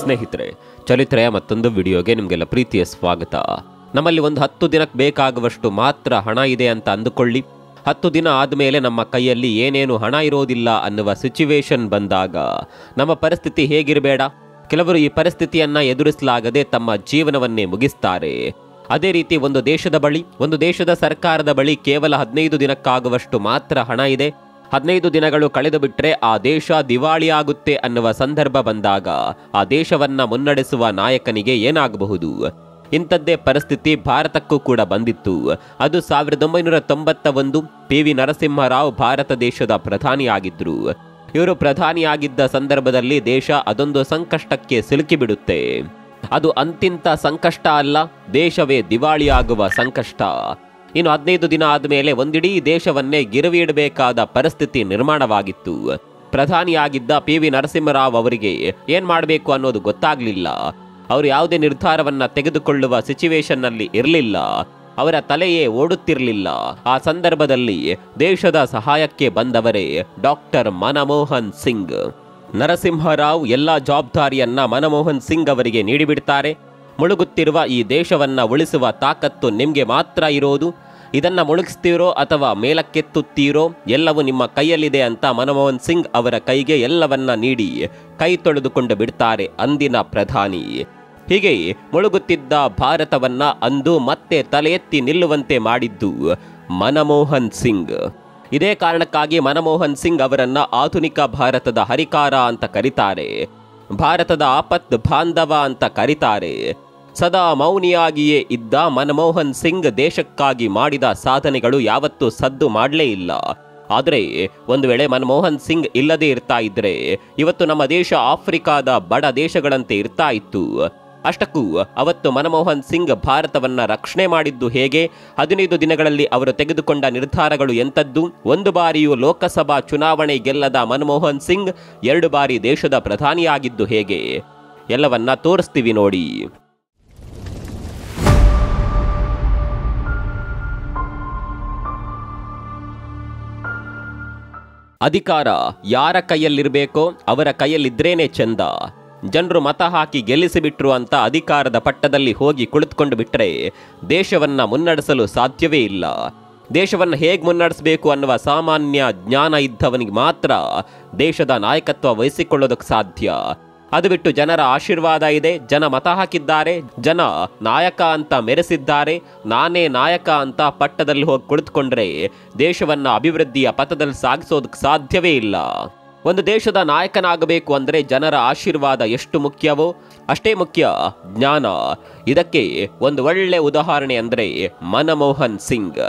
ಸ್ನೇಹಿತರೆ, ಚರಿತ್ರೆಯ ಮತ್ತೊಂದು ವಿಡಿಯೋಗೆ ನಿಮಗೆಲ್ಲ ಪ್ರೀತಿಯ ಸ್ವಾಗತ. ನಮ್ಮಲ್ಲಿ ಒಂದು 10 ದಿನಕ್ಕೆ ಬೇಕಾಗುವಷ್ಟು ಮಾತ್ರ ಹಣ ಇದೆ ಅಂತ ಅಂದುಕೊಳ್ಳಿ. 10 ದಿನ ಆದಮೇಲೆ ನಮ್ಮ ಕೈಯಲ್ಲಿ ಏನೇನು ಹಣ ಇರೋದಿಲ್ಲ ಅನ್ನುವ ಸಿಚುವೇಶನ್ ಬಂದಾಗ ನಮ್ಮ ಪರಿಸ್ಥಿತಿ ಹೇಗಿರಬೇಡ. ಕೆಲವರು ಈ ಪರಿಸ್ಥಿತಿಯನ್ನ ಎದುರಿಸಲಾಗದೆ ತಮ್ಮ ಜೀವನವನ್ನೇ ಮುಗಿಸ್ತಾರೆ. ಅದೇ ರೀತಿ ಒಂದು ದೇಶದ ಸರ್ಕಾರದ ಬಳಿ ಕೇವಲ 15 ದಿನಕ್ಕಾಗುವಷ್ಟು ಮಾತ್ರ ಹಣ ಇದೆ. 15 ದಿನಗಳು ಕಳೆದು ಬಿಟ್ಟರೆ ಆ ದೇಶ ದಿವಾಳಿಯಾಗುತ್ತೆ ಅನ್ನುವ ಸಂದರ್ಭ ಬಂದಾಗ ಆ ದೇಶವನ್ನ ಮುನ್ನಡೆಸುವ ನಾಯಕನಿಗೆ ಏನಾಗಬಹುದು? ಇಂಥದ್ದೇ ಪರಿಸ್ಥಿತಿ ಭಾರತಕ್ಕೂ ಕೂಡ ಬಂದಿತ್ತು. ಅದು 1991 PV ನರಸಿಂಹರಾವ್ ಭಾರತ ದೇಶದ ಪ್ರಧಾನಿಯಾಗಿದ್ರು. ಇವರು ಪ್ರಧಾನಿಯಾಗಿದ್ದ ಸಂದರ್ಭದಲ್ಲಿ ದೇಶ ಅದೊಂದು ಸಂಕಷ್ಟಕ್ಕೆ ಸಿಲುಕಿಬಿಡುತ್ತೆ. ಅದು ಅಂತಿಂತ ಸಂಕಷ್ಟ ಅಲ್ಲ, ದೇಶವೇ ದಿವಾಳಿಯಾಗುವ ಸಂಕಷ್ಟ. ಇನ್ನು 15 ದಿನ ಆದಮೇಲೆ ಒಂದಿಡೀ ದೇಶವನ್ನೇ ಗಿರವಿ ಇಡಬೇಕಾದ ಪರಿಸ್ಥಿತಿ ನಿರ್ಮಾಣವಾಗಿತ್ತು. ಪ್ರಧಾನಿಯಾಗಿದ್ದ PV ನರಸಿಂಹರಾವ್ ಅವರಿಗೆ ಏನ್ ಮಾಡಬೇಕು ಅನ್ನೋದು ಗೊತ್ತಾಗ್ಲಿಲ್ಲ. ಅವರು ಯಾವುದೇ ನಿರ್ಧಾರವನ್ನ ತೆಗೆದುಕೊಳ್ಳುವ ಸಿಚುವೇಶನ್ನಲ್ಲಿ ಇರಲಿಲ್ಲ. ಅವರ ತಲೆಯೇ ಓಡುತ್ತಿರಲಿಲ್ಲ. ಆ ಸಂದರ್ಭದಲ್ಲಿ ದೇಶದ ಸಹಾಯಕ್ಕೆ ಬಂದವರೇ ಡಾಕ್ಟರ್ ಮನಮೋಹನ್ ಸಿಂಗ್. ನರಸಿಂಹರಾವ್ ಎಲ್ಲ ಜವಾಬ್ದಾರಿಯನ್ನ ಮನಮೋಹನ್ ಸಿಂಗ್ ಅವರಿಗೆ ನೀಡಿಬಿಡ್ತಾರೆ. ಮುಳುಗುತ್ತಿರುವ ಈ ದೇಶವನ್ನ ಉಳಿಸುವ ತಾಕತ್ತು ನಿಮಗೆ ಮಾತ್ರ ಇರೋದು. ಇದನ್ನ ಮುಳುಗಿಸ್ತೀರೋ ಅಥವಾ ಮೇಲಕ್ಕೆತ್ತುತ್ತೀರೋ ಎಲ್ಲವೂ ನಿಮ್ಮ ಕೈಯಲ್ಲಿದೆ ಅಂತ ಮನಮೋಹನ್ ಸಿಂಗ್ ಅವರ ಕೈಗೆ ಎಲ್ಲವನ್ನ ನೀಡಿ ಕೈ ತೊಳೆದುಕೊಂಡು ಬಿಡ್ತಾರೆ ಅಂದಿನ ಪ್ರಧಾನಿ. ಹೀಗೆ ಮುಳುಗುತ್ತಿದ್ದ ಭಾರತವನ್ನ ಅಂದು ಮತ್ತೆ ತಲೆ ಎತ್ತಿ ನಿಲ್ಲುವಂತೆ ಮಾಡಿದ್ದು ಮನಮೋಹನ್ ಸಿಂಗ್. ಇದೇ ಕಾರಣಕ್ಕಾಗಿ ಮನಮೋಹನ್ ಸಿಂಗ್ ಅವರನ್ನ ಆಧುನಿಕ ಭಾರತದ ಹರಿಕಾರ ಅಂತ ಕರೀತಾರೆ. ಭಾರತದ ಆಪತ್ ಬಾಂಧವ ಅಂತ ಕರೀತಾರೆ. ಸದಾ ಮೌನಿಯಾಗಿಯೇ ಇದ್ದ ಮನಮೋಹನ್ ಸಿಂಗ್ ದೇಶಕ್ಕಾಗಿ ಮಾಡಿದ ಸಾಧನೆಗಳು ಯಾವತ್ತೂ ಸದ್ದು ಮಾಡಲೇ ಇಲ್ಲ. ಆದರೆ ಒಂದು ವೇಳೆ ಮನಮೋಹನ್ ಸಿಂಗ್ ಇಲ್ಲದೇ ಇರ್ತಾ ಇದ್ರೆ ಇವತ್ತು ನಮ್ಮ ದೇಶ ಆಫ್ರಿಕಾದ ಬಡ ದೇಶಗಳಂತೆ ಇರ್ತಾ ಇತ್ತು. ಅಷ್ಟಕ್ಕೂ ಅವತ್ತು ಮನಮೋಹನ್ ಸಿಂಗ್ ಭಾರತವನ್ನ ರಕ್ಷಣೆ ಮಾಡಿದ್ದು ಹೇಗೆ? 15 ದಿನಗಳಲ್ಲಿ ಅವರು ತೆಗೆದುಕೊಂಡ ನಿರ್ಧಾರಗಳು ಎಂಥದ್ದು? ಒಂದು ಬಾರಿಯೂ ಲೋಕಸಭಾ ಚುನಾವಣೆ ಗೆಲ್ಲದ ಮನಮೋಹನ್ ಸಿಂಗ್ 2 ಬಾರಿ ದೇಶದ ಪ್ರಧಾನಿಯಾಗಿದ್ದು ಹೇಗೆ? ಎಲ್ಲವನ್ನ ತೋರಿಸ್ತೀವಿ ನೋಡಿ. ಅಧಿಕಾರ ಯಾರ ಕೈಯಲ್ಲಿರಬೇಕೋ ಅವರ ಕೈಯಲ್ಲಿದ್ರೇನೆ ಚಂದ. ಜನರು ಮತ ಹಾಕಿ ಗೆಲ್ಲಿಸಿಬಿಟ್ರು ಅಂತ ಅಧಿಕಾರದ ಪಟ್ಟದಲ್ಲಿ ಹೋಗಿ ಕುಳಿತುಕೊಂಡು ಬಿಟ್ಟರೆ ದೇಶವನ್ನ ಮುನ್ನಡೆಸಲು ಸಾಧ್ಯವೇ ಇಲ್ಲ. ದೇಶವನ್ನು ಹೇಗೆ ಮುನ್ನಡೆಸಬೇಕು ಅನ್ನುವ ಸಾಮಾನ್ಯ ಜ್ಞಾನ ಇದ್ದವನಿಗೆ ಮಾತ್ರ ದೇಶದ ನಾಯಕತ್ವ ವಹಿಸಿಕೊಳ್ಳೋದಕ್ಕೆ ಸಾಧ್ಯ. ಅದು ಬಿಟ್ಟು ಜನರ ಆಶೀರ್ವಾದ ಇದೆ, ಜನ ಮತ ಹಾಕಿದ್ದಾರೆ, ಜನ ನಾಯಕ ಅಂತ ಮೆರೆಸಿದ್ದಾರೆ, ನಾನೇ ನಾಯಕ ಅಂತ ಪಟ್ಟದಲ್ಲಿ ಹೋಗಿ ಕುಳಿತುಕೊಂಡ್ರೆ ದೇಶವನ್ನ ಅಭಿವೃದ್ಧಿಯ ಪಥದಲ್ಲಿ ಸಾಗಿಸೋದಕ್ಕೆ ಸಾಧ್ಯವೇ ಇಲ್ಲ. ಒಂದು ದೇಶದ ನಾಯಕನಾಗಬೇಕು ಅಂದರೆ ಜನರ ಆಶೀರ್ವಾದ ಎಷ್ಟು ಮುಖ್ಯವೋ ಅಷ್ಟೇ ಮುಖ್ಯ ಜ್ಞಾನ. ಇದಕ್ಕೆ ಒಂದು ಒಳ್ಳೆ ಉದಾಹರಣೆ ಅಂದರೆ ಮನಮೋಹನ್ ಸಿಂಗ್.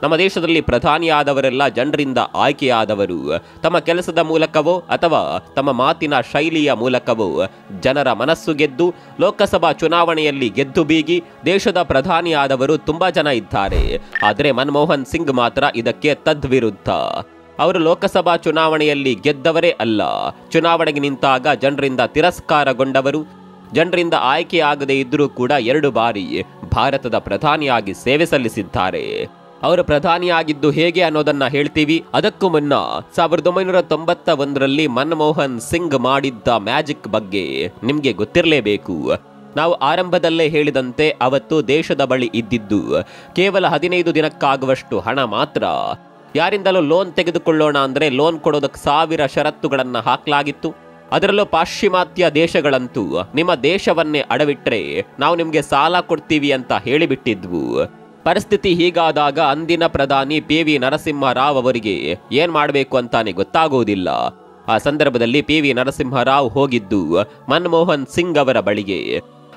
ನಮ್ಮ ದೇಶದಲ್ಲಿ ಪ್ರಧಾನಿಯಾದವರೆಲ್ಲ ಜನರಿಂದ ಆಯ್ಕೆಯಾದವರು. ತಮ್ಮ ಕೆಲಸದ ಮೂಲಕವೋ ಅಥವಾ ತಮ್ಮ ಮಾತಿನ ಶೈಲಿಯ ಮೂಲಕವೋ ಜನರ ಮನಸ್ಸು ಗೆದ್ದು ಲೋಕಸಭಾ ಚುನಾವಣೆಯಲ್ಲಿ ಗೆದ್ದು ಬೀಗಿ ದೇಶದ ಪ್ರಧಾನಿಯಾದವರು ತುಂಬಾ ಜನ ಇದ್ದಾರೆ. ಆದರೆ ಮನಮೋಹನ್ ಸಿಂಗ್ ಮಾತ್ರ ಇದಕ್ಕೆ ತದ್ವಿರುದ್ಧ. ಅವರು ಲೋಕಸಭಾ ಚುನಾವಣೆಯಲ್ಲಿ ಗೆದ್ದವರೇ ಅಲ್ಲ, ಚುನಾವಣೆಗೆ ನಿಂತಾಗ ಜನರಿಂದ ತಿರಸ್ಕಾರಗೊಂಡವರು. ಜನರಿಂದ ಆಯ್ಕೆಯಾಗದೇ ಇದ್ದರೂ ಕೂಡ 2 ಬಾರಿ ಭಾರತದ ಪ್ರಧಾನಿಯಾಗಿ ಸೇವೆ ಸಲ್ಲಿಸಿದ್ದಾರೆ. ಅವರು ಪ್ರಧಾನಿಯಾಗಿದ್ದು ಹೇಗೆ ಅನ್ನೋದನ್ನ ಹೇಳ್ತೀವಿ. ಅದಕ್ಕೂ ಮುನ್ನ 1991ರಲ್ಲಿ ಮನಮೋಹನ್ ಸಿಂಗ್ ಮಾಡಿದ್ದ ಮ್ಯಾಜಿಕ್ ಬಗ್ಗೆ ನಿಮ್ಗೆ ಗೊತ್ತಿರಲೇಬೇಕು. ನಾವು ಆರಂಭದಲ್ಲೇ ಹೇಳಿದಂತೆ ಅವತ್ತು ದೇಶದ ಬಳಿ ಇದ್ದಿದ್ದು ಕೇವಲ 15 ದಿನಕ್ಕಾಗುವಷ್ಟು ಹಣ ಮಾತ್ರ. ಯಾರಿಂದಲೂ ಲೋನ್ ತೆಗೆದುಕೊಳ್ಳೋಣ ಅಂದ್ರೆ ಲೋನ್ ಕೊಡೋದಕ್ಕೆ 1000 ಷರತ್ತುಗಳನ್ನ ಹಾಕಲಾಗಿತ್ತು. ಅದರಲ್ಲೂ ಪಾಶ್ಚಿಮಾತ್ಯ ದೇಶಗಳಂತೂ ನಿಮ್ಮ ದೇಶವನ್ನೇ ಅಡವಿಟ್ರೆ ನಾವು ನಿಮ್ಗೆ ಸಾಲ ಕೊಡ್ತೀವಿ ಅಂತ ಹೇಳಿಬಿಟ್ಟಿದ್ವು. ಪರಿಸ್ಥಿತಿ ಹೀಗಾದಾಗ ಅಂದಿನ ಪ್ರಧಾನಿ PV ನರಸಿಂಹರಾವ್ ಅವರಿಗೆ ಏನ್ ಮಾಡಬೇಕು ಅಂತಾನೆ ಗೊತ್ತಾಗೋದಿಲ್ಲ. ಆ ಸಂದರ್ಭದಲ್ಲಿ PV ನರಸಿಂಹರಾವ್ ಹೋಗಿದ್ದು ಮನಮೋಹನ್ ಸಿಂಗ್ ಅವರ ಬಳಿಗೆ.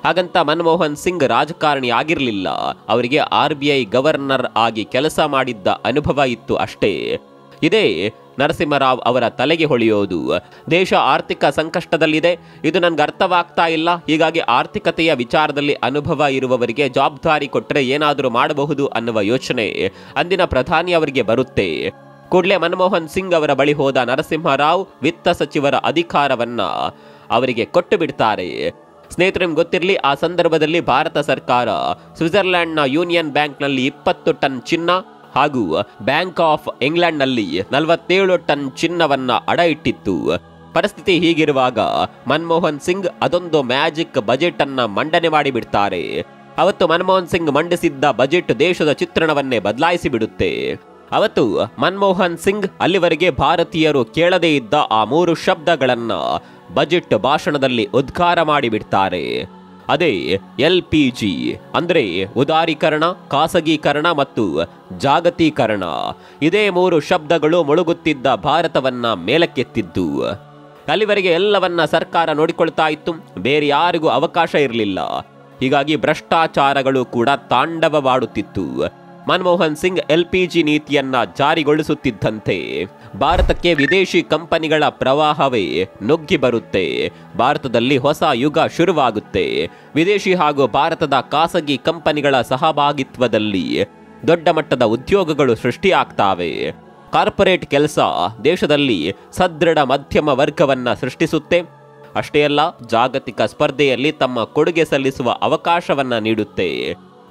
ಹಾಗಂತ ಮನಮೋಹನ್ ಸಿಂಗ್ ರಾಜಕಾರಣಿ ಆಗಿರಲಿಲ್ಲ. ಅವರಿಗೆ RBI ಗವರ್ನರ್ ಆಗಿ ಕೆಲಸ ಮಾಡಿದ್ದ ಅನುಭವ ಇತ್ತು ಅಷ್ಟೇ. ಇದೇ ನರಸಿಂಹರಾವ್ ಅವರ ತಲೆಗೆ ಹೊಳೆಯೋದು. ದೇಶ ಆರ್ಥಿಕ ಸಂಕಷ್ಟದಲ್ಲಿದೆ, ಇದು ನನ್ಗೆ ಅರ್ಥವಾಗ್ತಾ ಇಲ್ಲ, ಹೀಗಾಗಿ ಆರ್ಥಿಕತೆಯ ವಿಚಾರದಲ್ಲಿ ಅನುಭವ ಇರುವವರಿಗೆ ಜವಾಬ್ದಾರಿ ಕೊಟ್ಟರೆ ಏನಾದರೂ ಮಾಡಬಹುದು ಅನ್ನುವ ಯೋಚನೆ ಅಂದಿನ ಪ್ರಧಾನಿ ಅವರಿಗೆ ಬರುತ್ತೆ. ಕೂಡಲೇ ಮನಮೋಹನ್ ಸಿಂಗ್ ಅವರ ಬಳಿ ಹೋದ ನರಸಿಂಹರಾವ್ ವಿತ್ತ ಸಚಿವರ ಅಧಿಕಾರವನ್ನ ಅವರಿಗೆ ಕೊಟ್ಟು ಬಿಡ್ತಾರೆ. ಸ್ನೇಹಿತರೆ, ನಿಮ್ಗೆ ಗೊತ್ತಿರಲಿ, ಆ ಸಂದರ್ಭದಲ್ಲಿ ಭಾರತ ಸರ್ಕಾರ ಸ್ವಿಟ್ಜರ್ಲೆಂಡ್ನ ಯೂನಿಯನ್ ಬ್ಯಾಂಕ್ನಲ್ಲಿ 20 ಟನ್ ಚಿನ್ನ ಹಾಗೂ ಬ್ಯಾಂಕ್ ಆಫ್ ಇಂಗ್ಲೆಂಡ್ನಲ್ಲಿ 47 ಟನ್ ಚಿನ್ನವನ್ನ ಅಡ ಇಟ್ಟಿತ್ತು. ಪರಿಸ್ಥಿತಿ ಹೀಗಿರುವಾಗ ಮನಮೋಹನ್ ಸಿಂಗ್ ಅದೊಂದು ಮ್ಯಾಜಿಕ್ ಬಜೆಟ್ ಅನ್ನ ಮಂಡನೆ ಮಾಡಿಬಿಡ್ತಾರೆ. ಅವತ್ತು ಮನಮೋಹನ್ ಸಿಂಗ್ ಮಂಡಿಸಿದ್ದ ಬಜೆಟ್ ದೇಶದ ಚಿತ್ರಣವನ್ನೇ ಬದಲಾಯಿಸಿ ಬಿಡುತ್ತೆ. ಅವತ್ತು ಮನಮೋಹನ್ ಸಿಂಗ್ ಅಲ್ಲಿವರೆಗೆ ಭಾರತೀಯರು ಕೇಳದೇ ಇದ್ದ ಆ 3 ಶಬ್ದಗಳನ್ನ ಬಜೆಟ್ ಭಾಷಣದಲ್ಲಿ ಉದ್ಗಾರ ಮಾಡಿಬಿಡ್ತಾರೆ. ಅದೇ LPG ಅಂದ್ರೆ ಉದಾರೀಕರಣ, ಖಾಸಗೀಕರಣ ಮತ್ತು ಜಾಗತೀಕರಣ. ಇದೇ 3 ಶಬ್ದಗಳು ಮುಳುಗುತ್ತಿದ್ದ ಭಾರತವನ್ನ ಮೇಲಕ್ಕೆತ್ತಿದ್ದು. ಅಲ್ಲಿವರೆಗೆ ಎಲ್ಲವನ್ನ ಸರ್ಕಾರ ನೋಡಿಕೊಳ್ತಾ ಇತ್ತು, ಬೇರೆ ಯಾರಿಗೂ ಅವಕಾಶ ಇರಲಿಲ್ಲ. ಹೀಗಾಗಿ ಭ್ರಷ್ಟಾಚಾರಗಳು ಕೂಡ ತಾಂಡವವಾಡುತ್ತಿತ್ತು. ಮನಮೋಹನ್ ಸಿಂಗ್ LPG ನೀತಿಯನ್ನ ಜಾರಿಗೊಳಿಸುತ್ತಿದ್ದಂತೆ ಭಾರತಕ್ಕೆ ವಿದೇಶಿ ಕಂಪನಿಗಳ ಪ್ರವಾಹವೇ ನುಗ್ಗಿ ಬರುತ್ತೆ. ಭಾರತದಲ್ಲಿ ಹೊಸ ಯುಗ ಶುರುವಾಗುತ್ತೆ. ವಿದೇಶಿ ಹಾಗೂ ಭಾರತದ ಖಾಸಗಿ ಕಂಪನಿಗಳ ಸಹಭಾಗಿತ್ವದಲ್ಲಿ ದೊಡ್ಡ ಮಟ್ಟದ ಉದ್ಯೋಗಗಳು ಸೃಷ್ಟಿಯಾಗ್ತಾವೆ. ಕಾರ್ಪೊರೇಟ್ ಕೆಲಸ ದೇಶದಲ್ಲಿ ಸದೃಢ ಮಧ್ಯಮ ವರ್ಗವನ್ನ ಸೃಷ್ಟಿಸುತ್ತೆ. ಅಷ್ಟೇ ಅಲ್ಲ, ಜಾಗತಿಕ ಸ್ಪರ್ಧೆಯಲ್ಲಿ ತಮ್ಮ ಕೊಡುಗೆ ಸಲ್ಲಿಸುವ ಅವಕಾಶವನ್ನ ನೀಡುತ್ತೆ.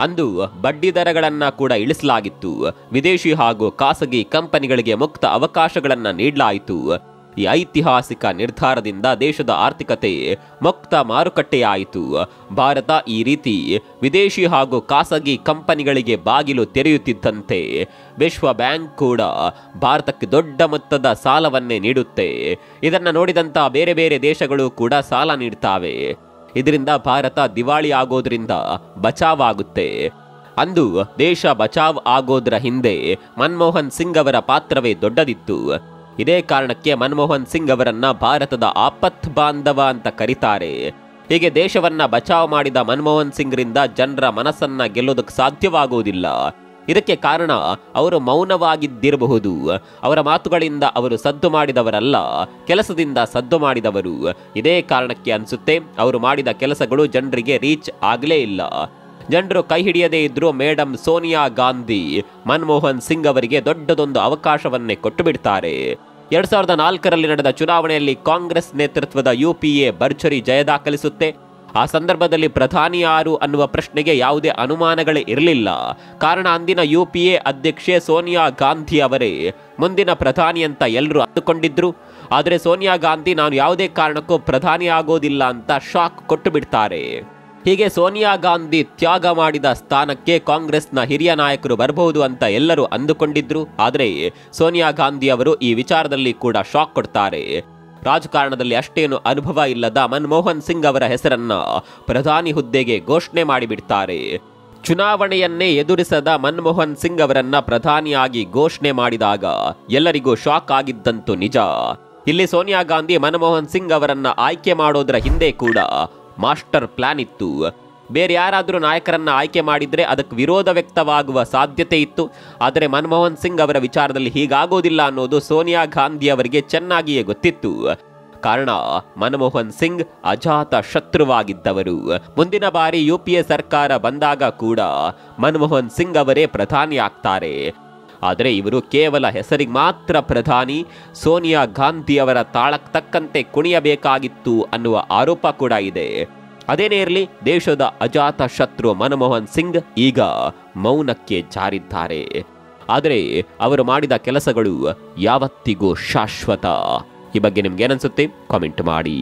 ಅಂದು ಬಡ್ಡಿ ದರಗಳನ್ನ ಕೂಡ ಇಳಿಸಲಾಗಿತ್ತು. ವಿದೇಶಿ ಹಾಗೂ ಖಾಸಗಿ ಕಂಪನಿಗಳಿಗೆ ಮುಕ್ತ ಅವಕಾಶಗಳನ್ನ ನೀಡಲಾಯಿತು. ಈ ಐತಿಹಾಸಿಕ ನಿರ್ಧಾರದಿಂದ ದೇಶದ ಆರ್ಥಿಕತೆ ಮುಕ್ತ ಮಾರುಕಟ್ಟೆಯಾಯಿತು. ಭಾರತ ಈ ರೀತಿ ವಿದೇಶಿ ಹಾಗೂ ಖಾಸಗಿ ಕಂಪನಿಗಳಿಗೆ ಬಾಗಿಲು ತೆರೆಯುತ್ತಿದ್ದಂತೆ ವಿಶ್ವ ಬ್ಯಾಂಕ್ ಕೂಡ ಭಾರತಕ್ಕೆ ದೊಡ್ಡ ಮೊತ್ತದ ಸಾಲವನ್ನೇ ನೀಡುತ್ತೆ. ಇದನ್ನು ನೋಡಿದಂಥ ಬೇರೆ ಬೇರೆ ದೇಶಗಳು ಕೂಡ ಸಾಲ ನೀಡ್ತಾವೆ. ಇದರಿಂದ ಭಾರತ ದಿವಾಳಿ ಆಗೋದ್ರಿಂದ ಬಚಾವಾಗುತ್ತೆ. ಅಂದು ದೇಶ ಬಚಾವ್ ಆಗೋದ್ರ ಹಿಂದೆ ಮನಮೋಹನ್ ಸಿಂಗ್ ಅವರ ಪಾತ್ರವೇ ದೊಡ್ಡದಿತ್ತು. ಇದೇ ಕಾರಣಕ್ಕೆ ಮನಮೋಹನ್ ಸಿಂಗ್ ಅವರನ್ನ ಭಾರತದ ಆಪತ್ ಬಾಂಧವ ಅಂತ ಕರೀತಾರೆ. ಹೀಗೆ ದೇಶವನ್ನ ಬಚಾವ್ ಮಾಡಿದ ಮನಮೋಹನ್ ಸಿಂಗ್ರಿಂದ ಜನರ ಮನಸ್ಸನ್ನ ಗೆಲ್ಲೋದಕ್ಕೆ ಸಾಧ್ಯವಾಗುವುದಿಲ್ಲ. ಇದಕ್ಕೆ ಕಾರಣ ಅವರು ಮೌನವಾಗಿದ್ದಿರಬಹುದು. ಅವರ ಮಾತುಗಳಿಂದ ಅವರು ಸದ್ದು ಮಾಡಿದವರಲ್ಲ, ಕೆಲಸದಿಂದ ಸದ್ದು ಮಾಡಿದವರು. ಇದೇ ಕಾರಣಕ್ಕೆ ಅನಿಸುತ್ತೆ ಅವರು ಮಾಡಿದ ಕೆಲಸಗಳು ಜನರಿಗೆ ರೀಚ್ ಆಗಲೇ ಇಲ್ಲ. ಜನರು ಕೈ ಹಿಡಿಯದೇ ಇದ್ರೂ ಮೇಡಮ್ ಸೋನಿಯಾ ಗಾಂಧಿ ಮನಮೋಹನ್ ಸಿಂಗ್ ಅವರಿಗೆ ದೊಡ್ಡದೊಂದು ಅವಕಾಶವನ್ನೇ ಕೊಟ್ಟು ಬಿಡ್ತಾರೆ. 2004ರಲ್ಲಿ ನಡೆದ ಚುನಾವಣೆಯಲ್ಲಿ ಕಾಂಗ್ರೆಸ್ ನೇತೃತ್ವದ UPA ಭರ್ಜರಿ ಜಯ ದಾಖಲಿಸುತ್ತೆ. ಆ ಸಂದರ್ಭದಲ್ಲಿ ಪ್ರಧಾನಿ ಯಾರು ಅನ್ನುವ ಪ್ರಶ್ನೆಗೆ ಯಾವುದೇ ಅನುಮಾನಗಳೇ ಇರಲಿಲ್ಲ. ಕಾರಣ ಅಂದಿನ UPA ಅಧ್ಯಕ್ಷೆ ಸೋನಿಯಾ ಗಾಂಧಿ ಅವರೇ ಮುಂದಿನ ಪ್ರಧಾನಿ ಅಂತ ಎಲ್ಲರೂ ಅಂದುಕೊಂಡಿದ್ರು. ಆದರೆ ಸೋನಿಯಾ ಗಾಂಧಿ ನಾನು ಯಾವುದೇ ಕಾರಣಕ್ಕೂ ಪ್ರಧಾನಿ ಆಗೋದಿಲ್ಲ ಅಂತ ಶಾಕ್ ಕೊಟ್ಟು ಬಿಡ್ತಾರೆ. ಹೀಗೆ ಸೋನಿಯಾ ಗಾಂಧಿ ತ್ಯಾಗ ಮಾಡಿದ ಸ್ಥಾನಕ್ಕೆ ಕಾಂಗ್ರೆಸ್ನ ಹಿರಿಯ ನಾಯಕರು ಬರಬಹುದು ಅಂತ ಎಲ್ಲರೂ ಅಂದುಕೊಂಡಿದ್ರು. ಆದರೆ ಸೋನಿಯಾ ಗಾಂಧಿ ಅವರು ಈ ವಿಚಾರದಲ್ಲಿ ಕೂಡ ಶಾಕ್ ಕೊಡ್ತಾರೆ. ರಾಜಕಾರಣದಲ್ಲಿ ಅಷ್ಟೇನು ಅನುಭವ ಇಲ್ಲದ ಮನಮೋಹನ್ ಸಿಂಗ್ ಅವರ ಹೆಸರನ್ನ ಪ್ರಧಾನಿ ಹುದ್ದೆಗೆ ಘೋಷಣೆ ಮಾಡಿಬಿಡ್ತಾರೆ. ಚುನಾವಣೆಯನ್ನೇ ಎದುರಿಸದ ಮನಮೋಹನ್ ಸಿಂಗ್ ಅವರನ್ನ ಪ್ರಧಾನಿಯಾಗಿ ಘೋಷಣೆ ಮಾಡಿದಾಗ ಎಲ್ಲರಿಗೂ ಶಾಕ್ ಆಗಿದ್ದಂತೂ ನಿಜ. ಇಲ್ಲಿ ಸೋನಿಯಾ ಗಾಂಧಿ ಮನಮೋಹನ್ ಸಿಂಗ್ ಅವರನ್ನ ಆಯ್ಕೆ ಮಾಡೋದ್ರ ಹಿಂದೆ ಕೂಡ ಮಾಸ್ಟರ್ ಪ್ಲಾನ್ ಇತ್ತು. ಬೇರೆ ಯಾರಾದರೂ ನಾಯಕರನ್ನ ಆಯ್ಕೆ ಮಾಡಿದ್ರೆ ಅದಕ್ಕೆ ವಿರೋಧ ವ್ಯಕ್ತವಾಗುವ ಸಾಧ್ಯತೆ ಇತ್ತು. ಆದರೆ ಮನಮೋಹನ್ ಸಿಂಗ್ ಅವರ ವಿಚಾರದಲ್ಲಿ ಹೀಗಾಗೋದಿಲ್ಲ ಅನ್ನೋದು ಸೋನಿಯಾ ಗಾಂಧಿ ಅವರಿಗೆ ಚೆನ್ನಾಗಿಯೇ ಗೊತ್ತಿತ್ತು. ಕಾರಣ ಮನಮೋಹನ್ ಸಿಂಗ್ ಅಜಾತ ಶತ್ರುವಾಗಿದ್ದವರು. ಮುಂದಿನ ಬಾರಿ UPA ಸರ್ಕಾರ ಬಂದಾಗ ಕೂಡ ಮನಮೋಹನ್ ಸಿಂಗ್ ಅವರೇ ಪ್ರಧಾನಿ ಆಗ್ತಾರೆ. ಆದರೆ ಇವರು ಕೇವಲ ಹೆಸರಿಗೆ ಮಾತ್ರ ಪ್ರಧಾನಿ, ಸೋನಿಯಾ ಗಾಂಧಿ ಅವರ ತಾಳಕ್ಕೆ ತಕ್ಕಂತೆ ಕುಣಿಯಬೇಕಾಗಿತ್ತು ಅನ್ನುವ ಆರೋಪ ಕೂಡ ಇದೆ. ಅದೇನೇ ಇರಲಿ, ದೇಶದ ಅಜಾತ ಶತ್ರು ಮನಮೋಹನ್ ಸಿಂಗ್ ಈಗ ಮೌನಕ್ಕೆ ಜಾರಿದ್ದಾರೆ. ಆದರೆ ಅವರು ಮಾಡಿದ ಕೆಲಸಗಳು ಯಾವತ್ತಿಗೂ ಶಾಶ್ವತ. ಈ ಬಗ್ಗೆ ನಿಮ್ಗೆ ಏನನ್ಸುತ್ತೆ ಕಾಮೆಂಟ್ ಮಾಡಿ.